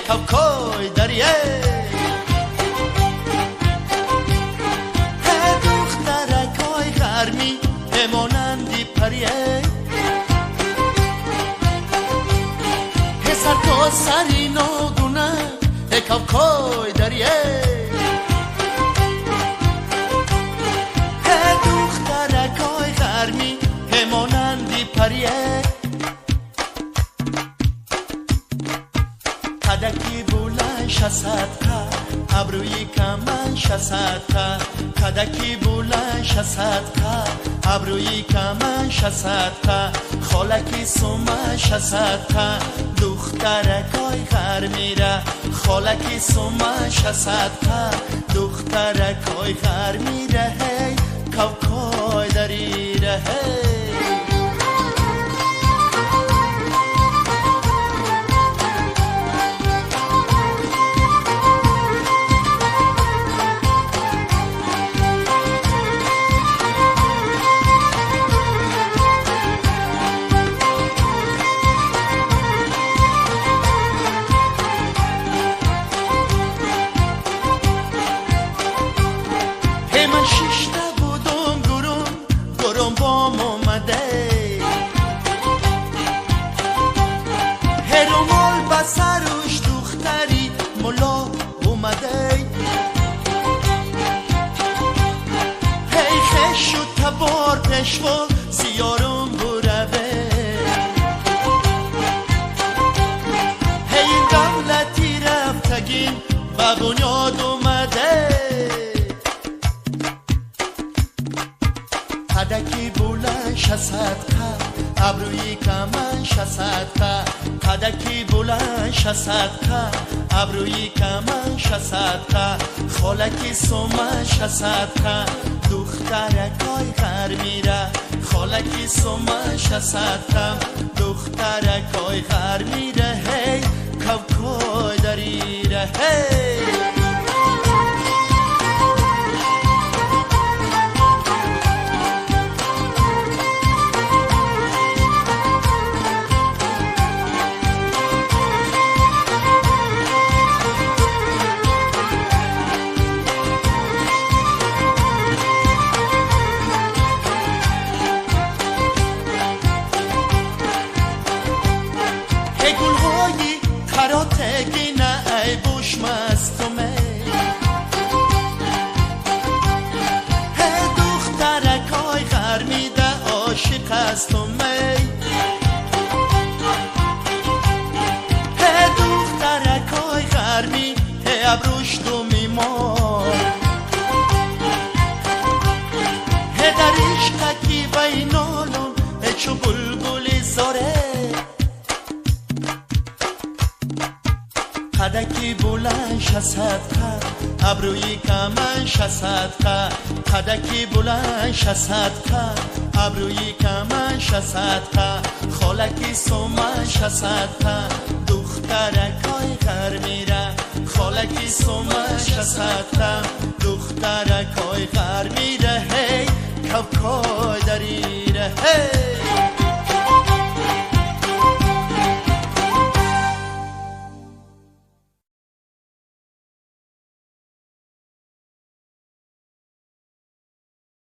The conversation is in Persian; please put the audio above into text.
کوکوی دریه دخترکای غرمی همانندی پریه پسر تو سری نادونه کوکوی دریه دخترکای غرمی همانندی پریه کدکی بلند شصدقه ابروی کمن شصدقه کدکی بلند شصدقه ابروی کمن شصدقه خالکی سومه شصدقه دخترکای غرمیره خالکی سومه شصدقه دخترکای غرمیره هی کوکوی دریره هی من شیشته بودم گرم بام اومده هرمال بسروش دختری ملا اومده هی خش و تبار پشوا سیارم بروه هی این دولتی رفتگین و بنیاد اومده کدکی بلند شصدقه ابروی کمن شصدقه کدکی بلند شصدقه ابروی کمن شصدقه خالکی سومه شصدقه دخترکای غرمیره خالکی سومه شصدقه دخترکای غرمیره هی کوکوی دریره هی گلهایی خراتگی نه ای بوش مستمه دخترکای غرمیده عاشق هستمه دخترکای غرمی ابروش دو میمار در عشقکی بینالون چو بلبلی زاره کدکی بلند شصدقه ابروی کمن شصدقه کدکی بلند شصدقه ابروی کمن شصدقه خالکی سومه شصدقه دخترکای غرمیره خالکی سومه شصدقه دخترکای غرمیره